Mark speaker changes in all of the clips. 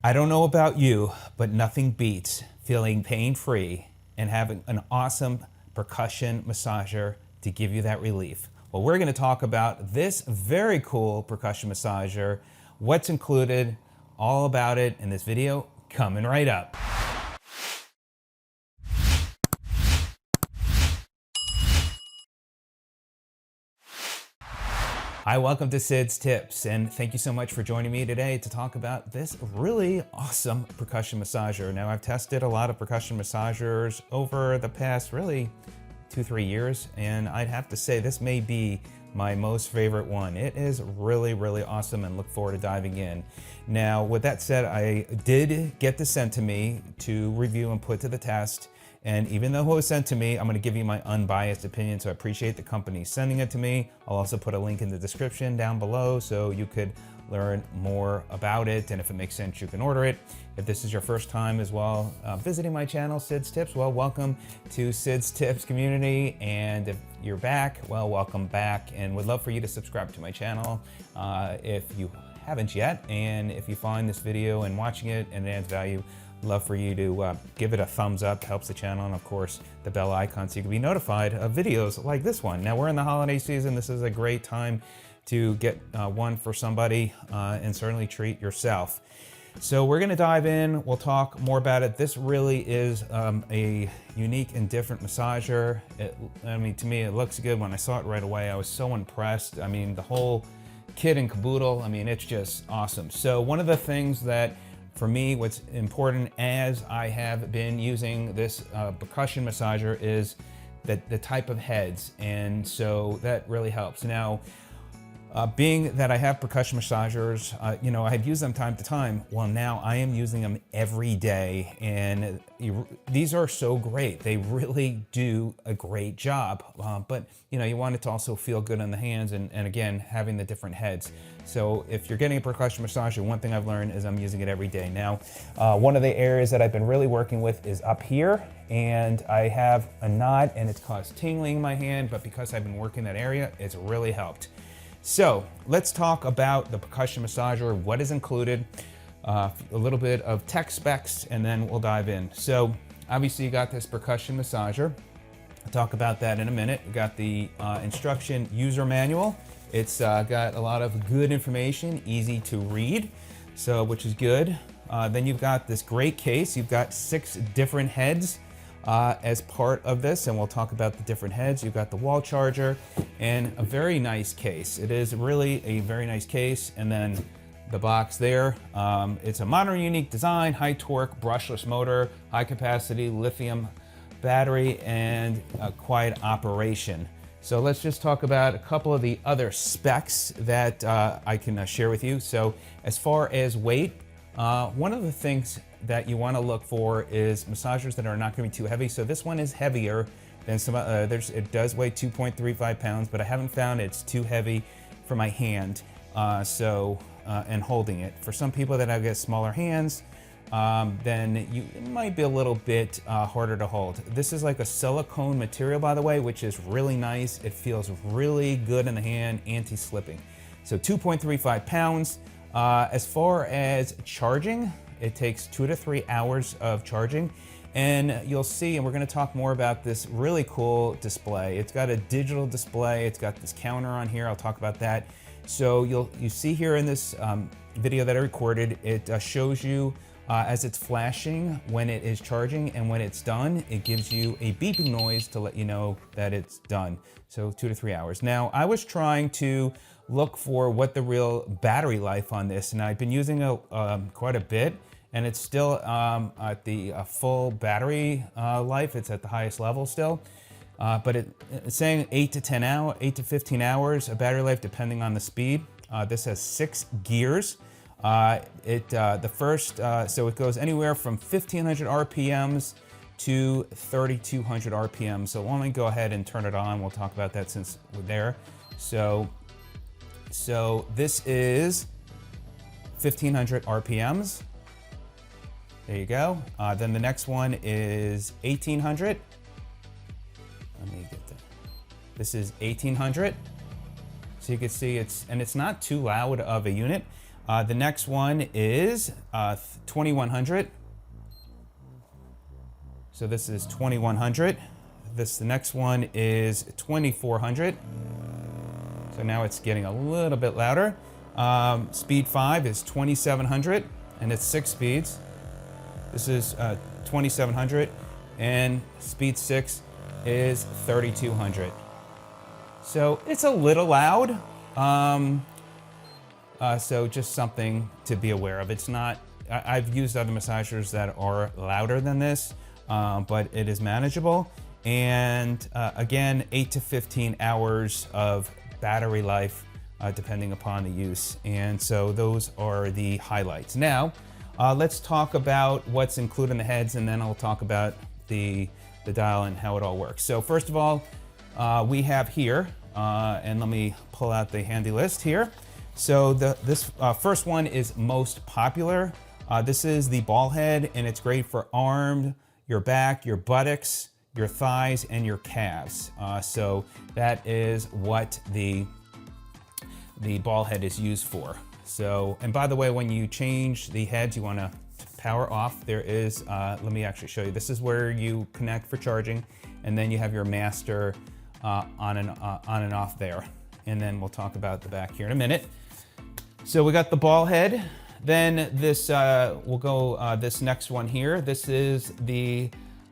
Speaker 1: I don't know about you, but nothing beats feeling pain-free and having an awesome percussion massager to give you that relief. Well, we're going to talk about this very cool percussion massager, what's included, all about it in this video coming right up. Hi, welcome to Sid's Tips, and thank you so much for joining me today to talk about this really awesome percussion massager. Now, I've tested a lot of percussion massagers over the past really 2-3 years, and I'd have to say this may be my most favorite one. It is really, really awesome and look forward to diving in. Now, with that said, I did get this sent to me to review and put to the test. And even though it was sent to me, I'm going to give you my unbiased opinion, so I appreciate the company sending it to me. I'll also put a link in the description down below so you could learn more about it, and if it makes sense, you can order it. If this is your first time as well visiting my channel, Sid's Tips, well, welcome to Sid's Tips community, and if you're back, well, welcome back, and would love for you to subscribe to my channel if you haven't yet, and if you find this video and watching it and it adds value, love for you to give it a thumbs up, helps the channel, and of course the bell icon so you can be notified of videos like this one. Now we're in the holiday season. This is a great time to get one for somebody and certainly treat yourself. So we're gonna dive in, we'll talk more about it. This really is a unique and different massager. I mean, to me, it looks good. When I saw it right away, I was so impressed. I mean, the whole kit and caboodle, I mean, it's just awesome. So one of the things that for me, what's important as I have been using this percussion massager is the type of heads, and so that really helps. Now, being that I have percussion massagers, you know, I've used them time to time. Well, now I am using them every day, and these are so great. They really do a great job, but you know, you want it to also feel good on the hands, and again, having the different heads. So if you're getting a percussion massager, one thing I've learned is I'm using it every day. Now, one of the areas that I've been really working with is up here, and I have a knot and it's caused tingling in my hand, but because I've been working that area, it's really helped. So let's talk about the percussion massager, what is included, a little bit of tech specs, and then we'll dive in. So obviously you got this percussion massager. I'll talk about that in a minute. We got the instruction user manual. It's got a lot of good information, easy to read, so which is good. Then you've got this great case. You've got 6 different heads as part of this, and we'll talk about the different heads. You've got the wall charger and a very nice case. It is really a very nice case, and then the box there. It's a modern, unique design, high torque, brushless motor, high capacity lithium battery, and a quiet operation. So let's just talk about a couple of the other specs that I can share with you. So as far as weight, one of the things that you want to look for is massagers that are not going to be too heavy. So this one is heavier than some others. It does weigh 2.35 pounds, but I haven't found it's too heavy for my hand. And holding it. For some people that have got smaller hands, then it might be a little bit harder to hold. This is like a silicone material, by the way, which is really nice. It feels really good in the hand, anti-slipping. So 2.35 pounds. As far as charging, it takes 2 to 3 hours of charging. And you'll see, and we're going to talk more about this really cool display. It's got a digital display. It's got this counter on here. I'll talk about that. So you see here in this video that I recorded, it shows you as it's flashing when it is charging, and when it's done, it gives you a beeping noise to let you know that it's done. So 2 to 3 hours. Now, I was trying to look for what the real battery life on this, and I've been using it quite a bit, and it's still at the full battery life. It's at the highest level still. But it's saying 8 to 15 hours of battery life depending on the speed. This has 6 gears. So it goes anywhere from 1500 RPMs to 3200 RPMs. So let me go ahead and turn it on. We'll talk about that since we're there. So this is 1500 RPMs. There you go. Then the next one is 1800. Let me get that. This is 1800. So you can see it's not too loud of a unit. The next one is 2100. So this is 2100. The next one is 2400. So now it's getting a little bit louder. Speed 5 is 2700, and it's 6 speeds. This is 2700, and speed 6 is 3200. So it's a little loud. So just something to be aware of. It's not, I've used other massagers that are louder than this, but it is manageable. And again, 8 to 15 hours of battery life, depending upon the use. And so those are the highlights. Now, let's talk about what's included in the heads, and then I'll talk about the dial and how it all works. So first of all, we have here, and let me pull out the handy list here. So this first one is most popular. This is the ball head, and it's great for arm, your back, your buttocks, your thighs, and your calves. So that is what the ball head is used for. So, and by the way, when you change the heads, you want to power off. There is, let me actually show you. This is where you connect for charging, and then you have your master on and off there. And then we'll talk about the back here in a minute. So we got the ball head. Then this, we'll go this next one here. This is the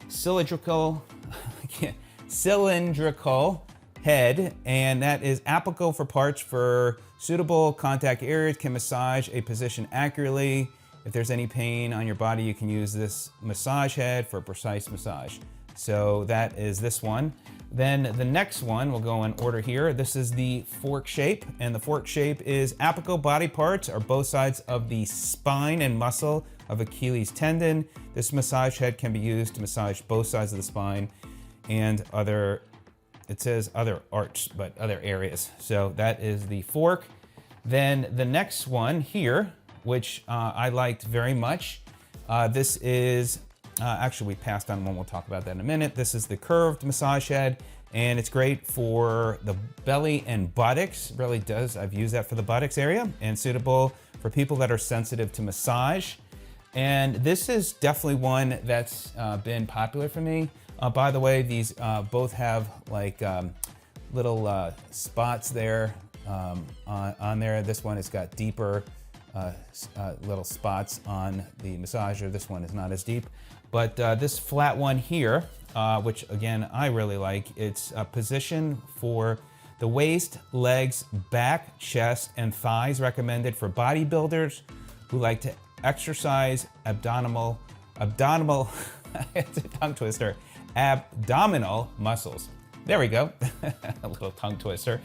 Speaker 1: cylindrical head, and that is applicable for parts for suitable contact areas, can massage a position accurately. If there's any pain on your body, you can use this massage head for precise massage. So that is this one. Then the next one, we'll go in order here. This is the fork shape, and the fork shape is applicable body parts or both sides of the spine and muscle of Achilles tendon. This massage head can be used to massage both sides of the spine and other, it says other arts, but other areas. So that is the fork. Then the next one here, which I liked very much. This is, actually we passed on one, we'll talk about that in a minute. This is the curved massage head, and it's great for the belly and buttocks. It really does, I've used that for the buttocks area, and suitable for people that are sensitive to massage. And this is definitely one that's been popular for me. By the way, these both have like little spots there on there. This one has got deeper little spots on the massager. This one is not as deep. But this flat one here, which again, I really like, it's a position for the waist, legs, back, chest, and thighs, recommended for bodybuilders who like to exercise abdominal, it's a tongue twister, abdominal muscles. There we go, a little tongue twister.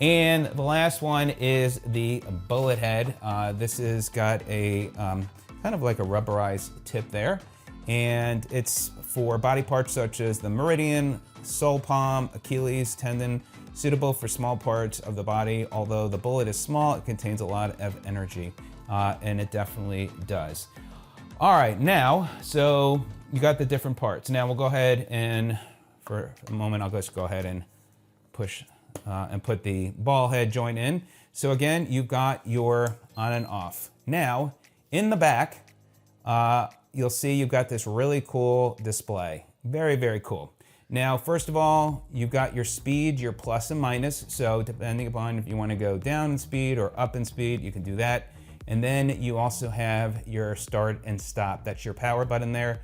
Speaker 1: And the last one is the bullet head. This has got a kind of like a rubberized tip there. And it's for body parts such as the meridian, sole palm, Achilles tendon, suitable for small parts of the body. Although the bullet is small, it contains a lot of energy, and it definitely does. All right, now, so you got the different parts. Now we'll go ahead and, for a moment, I'll just go ahead and push and put the ball head joint in. So again, you've got your on and off. Now, in the back, you'll see you've got this really cool display. Very, very cool. Now, first of all, you've got your speed, your plus and minus. So depending upon if you want to go down in speed or up in speed, you can do that. And then you also have your start and stop. That's your power button there.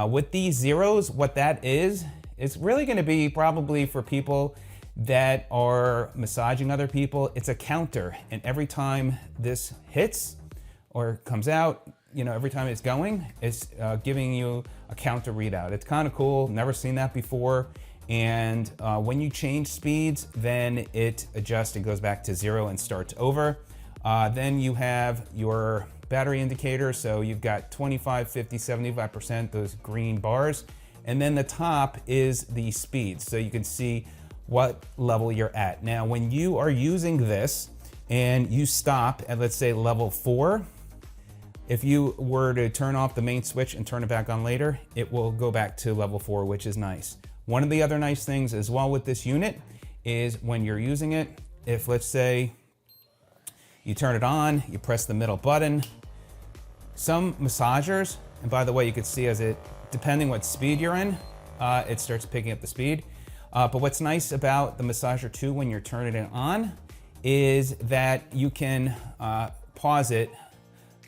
Speaker 1: With these zeros, what that is, it's really going to be probably for people that are massaging other people. It's a counter, and every time this hits or comes out, you know, every time it's going, it's giving you a counter readout. It's kind of cool, never seen that before. And when you change speeds, then it adjusts and goes back to 0 and starts over. Then you have your battery indicator. So you've got 25, 50, 75%, those green bars. And then the top is the speed. So you can see what level you're at. Now, when you are using this and you stop at, let's say, level 4, if you were to turn off the main switch and turn it back on later, it will go back to level 4, which is nice. One of the other nice things as well with this unit is when you're using it, if let's say You turn it on, you press the middle button. Some massagers, and by the way, you can see as it, depending what speed you're in, it starts picking up the speed. But what's nice about the massager too when you're turning it on is that you can pause it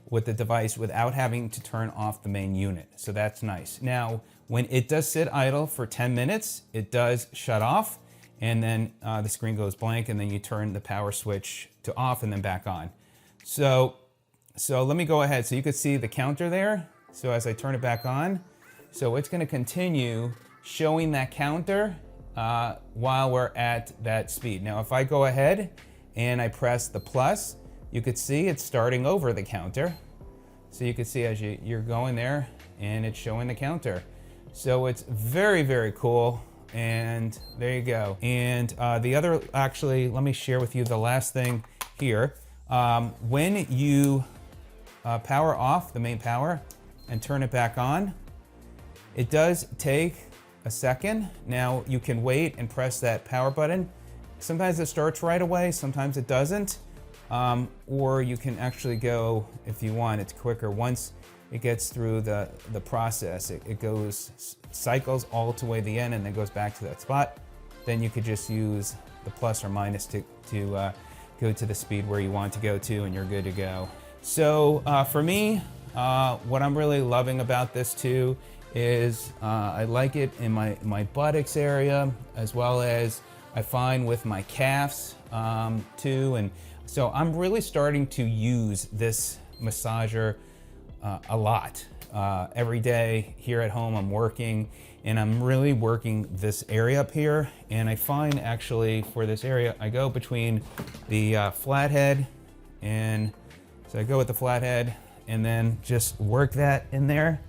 Speaker 1: with the device without having to turn off the main unit. So that's nice. Now, when it does sit idle for 10 minutes, it does shut off, and then the screen goes blank, and then you turn the power switch to off and then back on. So let me go ahead. So you can see the counter there. So as I turn it back on, so it's gonna continue showing that counter while we're at that speed. Now, if I go ahead and I press the plus, you could see it's starting over the counter. So you can see as you're going there and it's showing the counter. So it's very, very cool. And there you go. And the other, actually, let me share with you the last thing here. When you power off the main power and turn it back on, it does take a second. Now you can wait and press that power button. Sometimes it starts right away, sometimes it doesn't. Or you can actually go, if you want, it's quicker. Once it gets through the process, it goes, cycles all the way to the end and then goes back to that spot. Then you could just use the plus or minus to go to the speed where you want to go to, and you're good to go. So for me, what I'm really loving about this too is I like it in my buttocks area, as well as I find with my calves too. And so I'm really starting to use this massager a lot. Every day here at home I'm working, and I'm really working this area up here. And I find actually for this area, I go between the flathead, and so I go with the flathead and then just work that in there.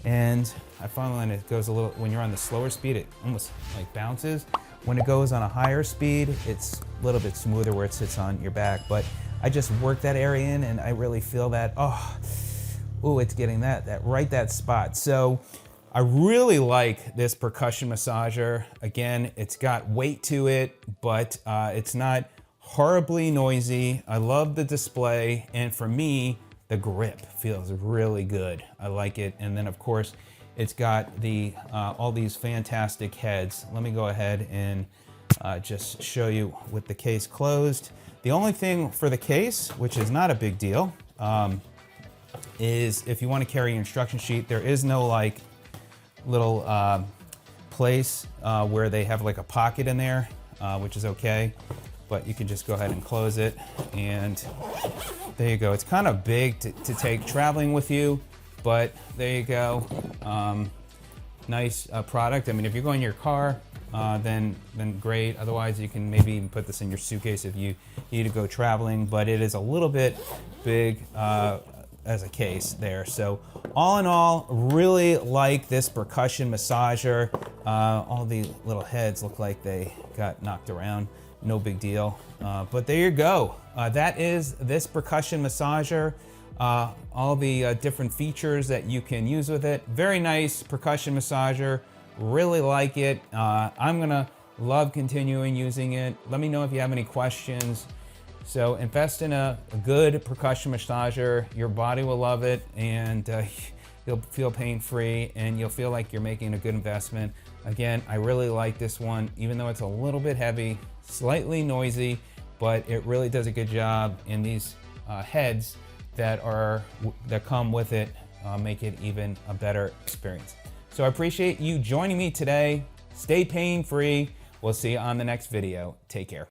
Speaker 1: And I find when it goes a little, when you're on the slower speed, it almost like bounces. When it goes on a higher speed, it's a little bit smoother where it sits on your back. But I just work that area in, and I really feel that, it's getting that spot. So I really like this percussion massager. Again, it's got weight to it, but it's not horribly noisy. I love the display, and for me, the grip feels really good. I like it. And then of course, it's got the all these fantastic heads. Let me go ahead and just show you with the case closed. The only thing for the case, which is not a big deal, is if you want to carry your instruction sheet, there is no like little place where they have like a pocket in there, which is okay. But you can just go ahead and close it, and there you go. It's kind of big to take traveling with you, but there you go. Nice product. I mean, if you're going in your car, then great. Otherwise, you can maybe even put this in your suitcase if you need to go traveling, but it is a little bit big as a case there. So all in all, really like this percussion massager. All the little heads look like they got knocked around. No big deal, but there you go. That is this percussion massager. All the different features that you can use with it. Very nice percussion massager. Really like it. I'm gonna love continuing using it. Let me know if you have any questions. So invest in a good percussion massager. Your body will love it, and you'll feel pain-free, and you'll feel like you're making a good investment. Again, I really like this one, even though it's a little bit heavy, slightly noisy, but it really does a good job. And these heads that come with it make it even a better experience. So I appreciate you joining me today. Stay pain-free. We'll see you on the next video. Take care.